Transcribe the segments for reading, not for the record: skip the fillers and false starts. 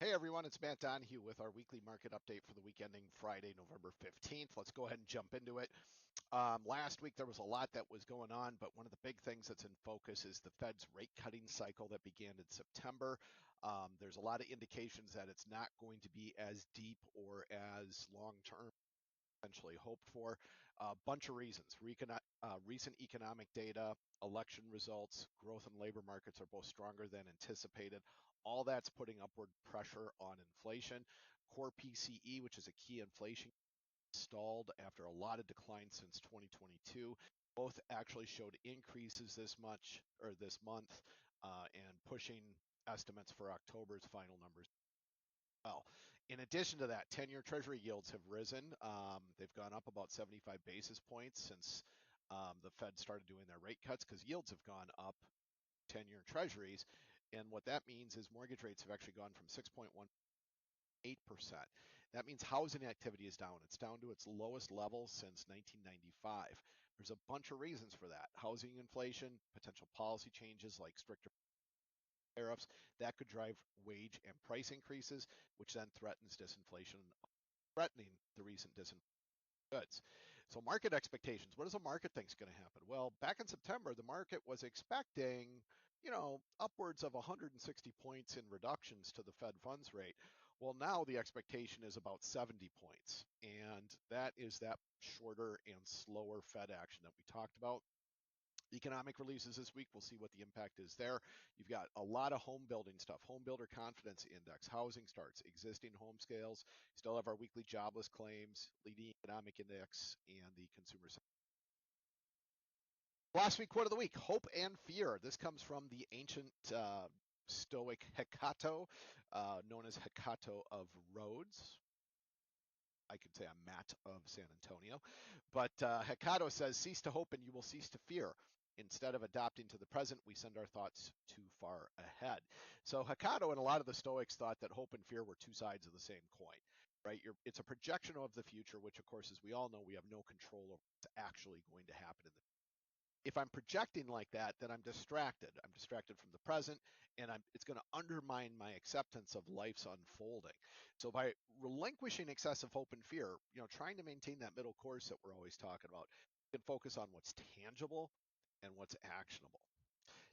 Hey everyone, it's Matt Donahue with our weekly market update for the week ending Friday, November 15th. Let's go ahead and jump into it. Last week there was a lot that was going on, but one of the big things that's in focus is the Fed's rate cutting cycle that began in September. There's a lot of indications that it's not going to be as deep or as long term essentially hoped for. A bunch of reasons. Recent economic data, election results, growth in labor markets are both stronger than anticipated. All that's putting upward pressure on inflation. Core PCE, which is a key inflation, stalled after a lot of decline since 2022. Both actually showed increases this month, and pushing estimates for October's final numbers well. In addition to that, 10-year Treasury yields have risen. They've gone up about 75 basis points since the Fed started doing their rate cuts because yields have gone up 10-year Treasuries. And what that means is mortgage rates have actually gone from 6.18%. That means housing activity is down. It's down to its lowest level since 1995. There's a bunch of reasons for that. Housing inflation, potential policy changes like stricter tariffs, that could drive wage and price increases, which then threatens disinflation, threatening the recent disinflation goods. So market expectations, what does the market think is going to happen? Well, back in September, the market was expecting, upwards of 160 points in reductions to the Fed funds rate. Well, now the expectation is about 70 points. And that is that shorter and slower Fed action that we talked about. Economic releases this week. We'll see what the impact is there. You've got a lot of home building stuff, home builder confidence index, housing starts, existing home sales. Still have our weekly jobless claims, leading economic index, and the consumer. Last week, quote of the week, hope and fear. This comes from the ancient Stoic Hecateo, known as Hecateo of Rhodes. I could say I'm Matt of San Antonio. But Hecateo says, cease to hope and you will cease to fear. Instead of adapting to the present, we send our thoughts too far ahead. So Hecateo and a lot of the Stoics thought that hope and fear were two sides of the same coin, right? It's a projection of the future, which of course, as we all know, we have no control over what's actually going to happen in the if I'm projecting like that, then I'm distracted. I'm distracted from the present, and it's going to undermine my acceptance of life's unfolding. So by relinquishing excessive hope and fear, trying to maintain that middle course that we're always talking about, you can focus on what's tangible and what's actionable.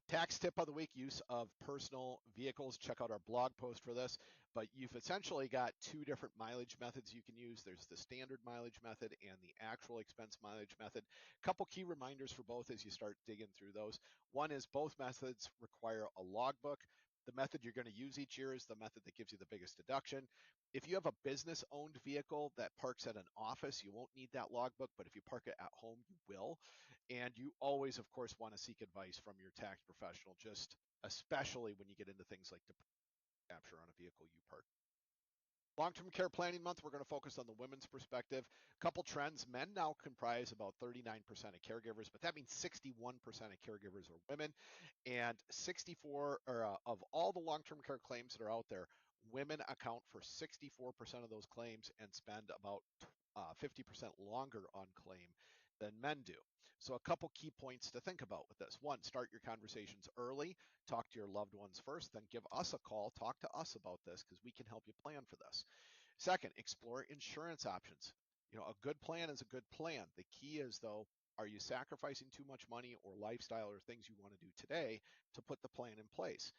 Tax tip of the week, use of personal vehicles. Check out our blog post for this. But you've essentially got two different mileage methods you can use. There's the standard mileage method and the actual expense mileage method. A couple key reminders for both as you start digging through those. One is both methods require a logbook. The method you're going to use each year is the method that gives you the biggest deduction. If you have a business owned vehicle that parks at an office, you won't need that logbook, but if you park it at home, you will. And you always, of course, want to seek advice from your tax professional, just especially when you get into things like depreciation capture on a vehicle you park. Long-term care planning month, we're going to focus on the women's perspective. A couple trends. Men now comprise about 39% of caregivers, but that means 61% of caregivers are women. And 64 of all the long-term care claims that are out there, women account for 64% of those claims and spend about 50% longer on claim than men do. So a couple key points to think about with this. One, start your conversations early, talk to your loved ones first, then give us a call, talk to us about this because we can help you plan for this. Second, explore insurance options. A good plan is a good plan. The key is though, are you sacrificing too much money or lifestyle or things you want to do today to put the plan in place?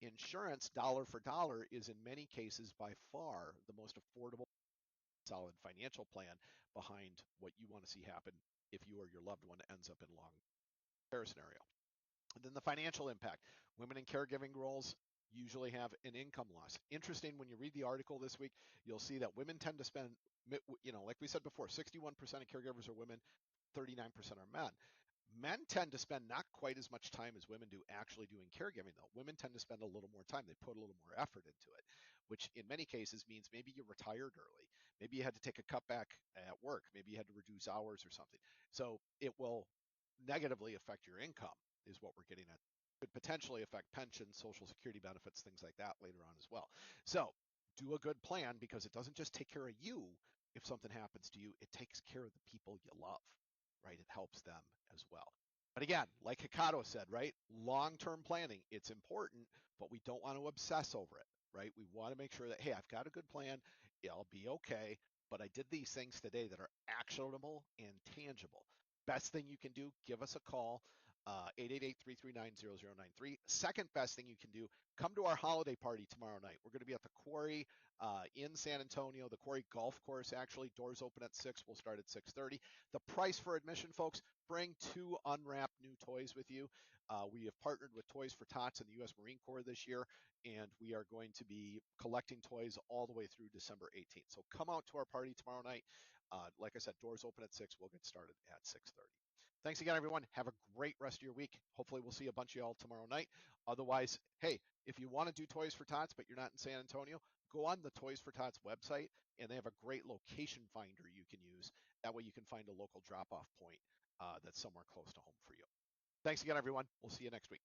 Insurance, dollar for dollar, is in many cases by far the most affordable, solid financial plan behind what you want to see happen if you or your loved one ends up in long care scenario. And then the financial impact. Women in caregiving roles usually have an income loss. Interesting, when you read the article this week, you'll see that women tend to spend, like we said before, 61% of caregivers are women, 39% are men. Men tend to spend not quite as much time as women do actually doing caregiving, though. Women tend to spend a little more time. They put a little more effort into it, which in many cases means maybe you retired early. Maybe you had to take a cutback at work. Maybe you had to reduce hours or something. So it will negatively affect your income, is what we're getting at. Could potentially affect pensions, social security benefits, things like that later on as well. So do a good plan because it doesn't just take care of you if something happens to you, it takes care of the people you love, right? It helps them as well. But again, like Hecateo said, right? Long-term planning, it's important, but we don't want to obsess over it, right? We want to make sure that, hey, I've got a good plan. I'll be okay, but I did these things today that are actionable and tangible. Best thing you can do, give us a call, 888-339-0093. Second best thing you can do, come to our holiday party tomorrow night. We're going to be at the Quarry in San Antonio, the Quarry Golf Course, actually. Doors open at 6. We'll start at 6:30. The price for admission, folks, bring 2 unwrapped new toys with you. We have partnered with Toys for Tots and the U.S. Marine Corps this year, and we are going to be collecting toys all the way through December 18th. So come out to our party tomorrow night. Like I said, doors open at 6. We'll get started at 6:30. Thanks again, everyone. Have a great rest of your week. Hopefully, we'll see a bunch of y'all tomorrow night. Otherwise, hey, if you want to do Toys for Tots, but you're not in San Antonio, go on the Toys for Tots website, and they have a great location finder you can use. That way, you can find a local drop-off point that's somewhere close to home for you. Thanks again, everyone. We'll see you next week.